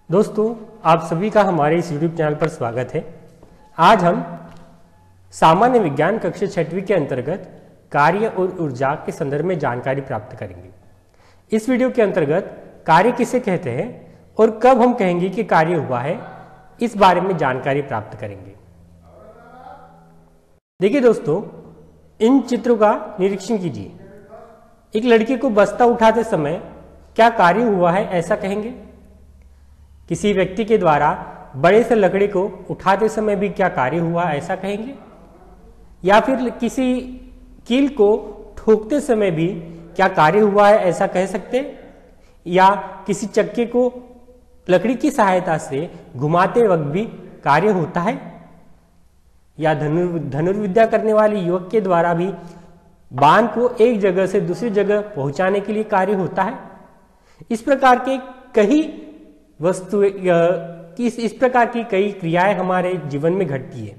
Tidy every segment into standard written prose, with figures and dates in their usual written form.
दोस्तों, आप सभी का हमारे इस YouTube चैनल पर स्वागत है। आज हम सामान्य विज्ञान कक्षा 6वीं के अंतर्गत कार्य और ऊर्जा के संदर्भ में जानकारी प्राप्त करेंगे। इस वीडियो के अंतर्गत कार्य किसे कहते हैं और कब हम कहेंगे कि कार्य हुआ है, इस बारे में जानकारी प्राप्त करेंगे। देखिए दोस्तों, इन चित्रों का निरीक्षण कीजिए। एक लड़की को बस्ता उठाते समय क्या कार्य हुआ है ऐसा कहेंगे? किसी व्यक्ति के द्वारा बड़े से लकड़ी को उठाते समय भी क्या कार्य हुआ ऐसा कहेंगे? या फिर किसी कील को ठोकते समय भी क्या कार्य हुआ है ऐसा कह सकते? या किसी चक्के को लकड़ी की सहायता से घुमाते वक्त भी कार्य होता है? या धनुर्विद्या करने वाले युवक के द्वारा भी बाण को एक जगह से दूसरी जगह पहुंचाने के लिए कार्य होता है? इस प्रकार के कई इस प्रकार की कई क्रियाएं हमारे जीवन में घटती है।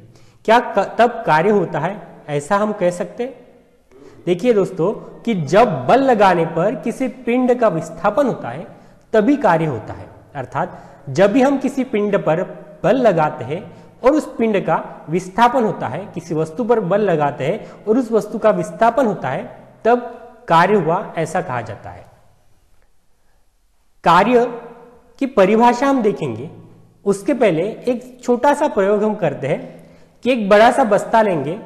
क्या तब कार्य होता है ऐसा हम कह सकते हैं? देखिए दोस्तों, कि जब बल लगाने पर किसी पिंड का विस्थापन होता है तभी कार्य होता है। अर्थात जब भी हम किसी पिंड पर बल लगाते हैं और उस पिंड का विस्थापन होता है, किसी वस्तु पर बल लगाते हैं और उस वस्तु का विस्थापन होता है, तब कार्य हुआ ऐसा कहा जाता है। कार्य की परिभाषा हम देखेंगे, उसके पहले एक छोटा सा प्रयोग हम करते हैं कि एक बड़ा सा बस्ता लेंगे,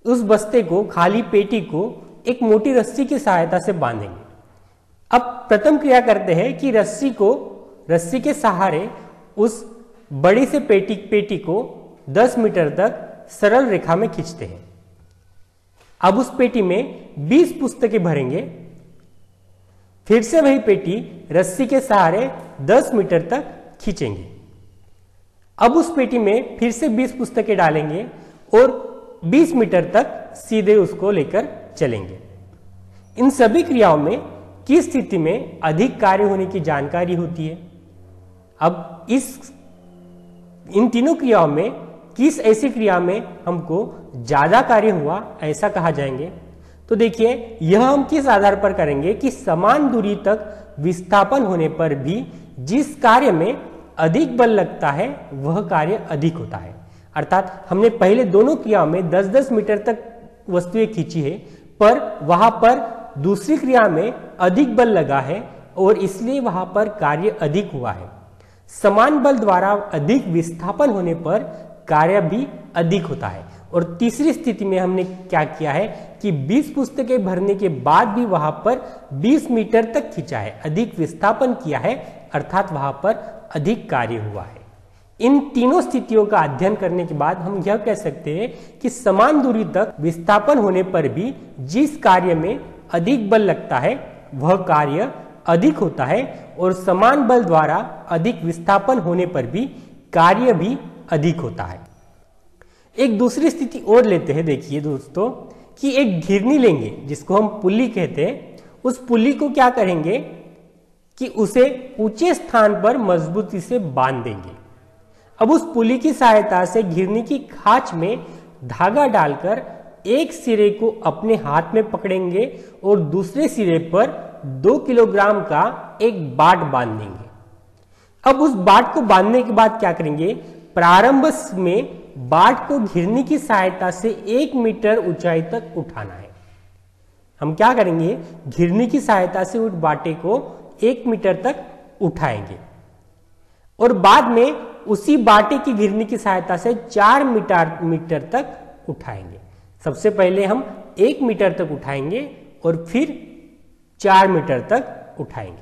उस बस्ते को, खाली पेटी को एक मोटी रस्सी की सहायता से बांधेंगे। अब प्रथम क्रिया करते हैं कि रस्सी के सहारे उस बड़ी से पेटी को 10 मीटर तक सरल रेखा में खींचते हैं। अब उस पेटी में 20 पुस्तकें भरेंगे। फिर से वही पेटी रस्सी के सहारे 10 मीटर तक खींचेंगे। अब उस पेटी में फिर से 20 पुस्तकें डालेंगे और 20 मीटर तक सीधे उसको लेकर चलेंगे। इन सभी क्रियाओं में किस स्थिति में अधिक कार्य होने की जानकारी होती है? अब इन तीनों क्रियाओं में किस ऐसी क्रिया में हमको ज्यादा कार्य हुआ ऐसा कहा जाएंगे? तो देखिए, यह हम किस आधार पर करेंगे कि समान दूरी तक विस्थापन होने पर भी जिस कार्य में अधिक बल लगता है वह कार्य अधिक होता है। अर्थात हमने पहले दोनों क्रियाओं में 10-10 मीटर तक वस्तुएं खींची है, पर वहां पर दूसरी क्रिया में अधिक बल लगा है और इसलिए वहां पर कार्य अधिक हुआ है। समान बल द्वारा अधिक विस्थापन होने पर कार्य भी अधिक होता है। और तीसरी स्थिति में हमने क्या किया है कि 20 पुस्तकें भरने के बाद भी वहां पर 20 मीटर तक खींचा है, अधिक विस्थापन किया है, अर्थात वहां पर अधिक कार्य हुआ है। इन तीनों स्थितियों का अध्ययन करने के बाद हम यह कह सकते हैं कि समान दूरी तक विस्थापन होने पर भी जिस कार्य में अधिक बल लगता है वह कार्य अधिक होता है और समान बल द्वारा अधिक विस्थापन होने पर भी कार्य भी अधिक होता है। एक दूसरी स्थिति और लेते हैं। देखिए दोस्तों, कि एक घिरनी लेंगे जिसको हम पुल्ली कहते हैं। उस पुल्ली को क्या करेंगे कि उसे ऊंचे स्थान पर मजबूती से बांध देंगे। अब उस पुल्ली की सहायता से घिरनी की खांच में धागा डालकर एक सिरे को अपने हाथ में पकड़ेंगे और दूसरे सिरे पर 2 किलोग्राम का एक बाट बांध देंगे। अब उस बाट को बांधने के बाद क्या करेंगे? प्रारंभ में बाट को घिरनी की सहायता से 1 मीटर ऊंचाई तक उठाना है। हम क्या करेंगे? घिरनी की सहायता से उस बाटे को 1 मीटर तक उठाएंगे और बाद में उसी बाटे की घिरनी की सहायता से 4 मीटर तक उठाएंगे। सबसे पहले हम 1 मीटर तक उठाएंगे और फिर 4 मीटर तक उठाएंगे।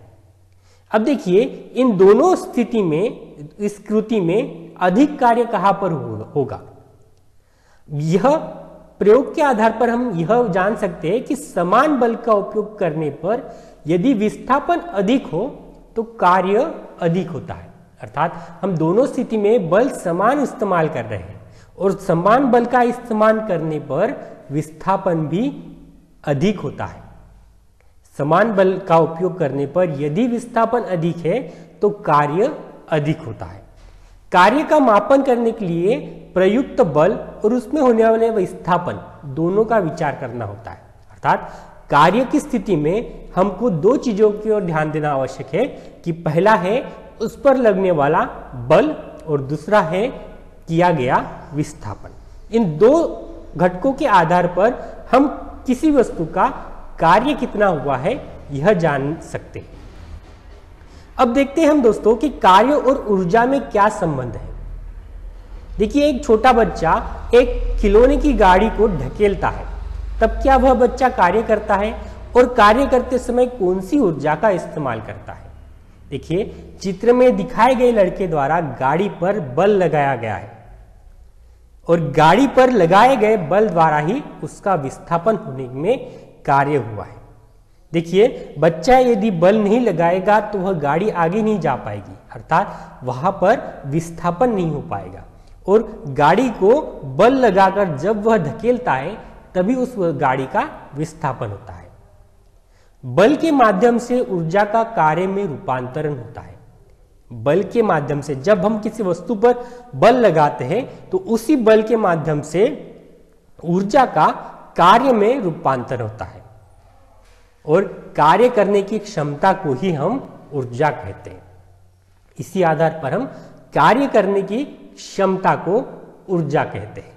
अब देखिए, इन दोनों स्थिति में, इस कृति में अधिक कार्य कहां पर होगा? यह प्रयोग के आधार पर हम यह जान सकते हैं कि समान बल का उपयोग करने पर यदि विस्थापन अधिक हो तो कार्य अधिक होता है। अर्थात हम दोनों स्थिति में बल समान इस्तेमाल कर रहे हैं और समान बल का इस्तेमाल करने पर विस्थापन भी अधिक होता है। समान बल का उपयोग करने पर यदि विस्थापन अधिक है तो कार्य अधिक होता है। कार्य का मापन करने के लिए प्रयुक्त बल और उसमें होने वाले विस्थापन दोनों का विचार करना होता है। अर्थात कार्य की स्थिति में हमको 2 चीजों की ओर ध्यान देना आवश्यक है कि पहला है उस पर लगने वाला बल और दूसरा है किया गया विस्थापन। इन दो घटकों के आधार पर हम किसी वस्तु का कार्य कितना हुआ है यह जान सकते हैं। अब देखते हैं हम दोस्तों कि कार्य और ऊर्जा में क्या संबंध है। देखिए, एक छोटा बच्चा एक खिलौने की गाड़ी को ढकेलता है, तब क्या वह बच्चा कार्य करता है और कार्य करते समय कौन सी ऊर्जा का इस्तेमाल करता है। देखिए, चित्र में दिखाए गए लड़के द्वारा गाड़ी पर बल लगाया गया है और गाड़ी पर लगाए गए बल द्वारा ही उसका विस्थापन होने में कार्य हुआ है। देखिए, बच्चा यदि बल नहीं लगाएगा तो वह गाड़ी आगे नहीं जा पाएगी, अर्थात वहां पर विस्थापन नहीं हो पाएगा। और गाड़ी को बल लगाकर जब वह धकेलता है तभी उस गाड़ी का विस्थापन होता है। बल के माध्यम से ऊर्जा का कार्य में रूपांतरण होता है। बल के माध्यम से जब हम किसी वस्तु पर बल लगाते हैं तो उसी बल के माध्यम से ऊर्जा का कार्य में रूपांतरण होता है और कार्य करने की क्षमता को ही हम ऊर्जा कहते हैं। इसी आधार पर हम कार्य करने की क्षमता को ऊर्जा कहते हैं।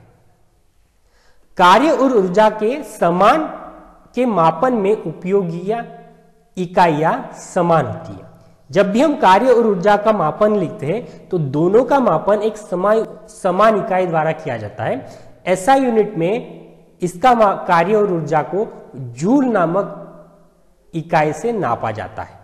कार्य और ऊर्जा के समान के मापन में उपयोगी इकाइयां समान होती है। जब भी हम कार्य और ऊर्जा का मापन लिखते हैं तो दोनों का मापन एक समान इकाई द्वारा किया जाता है। ऐसा यूनिट में इसका कार्य और ऊर्जा को जूल नामक इकाई से नापा जाता है।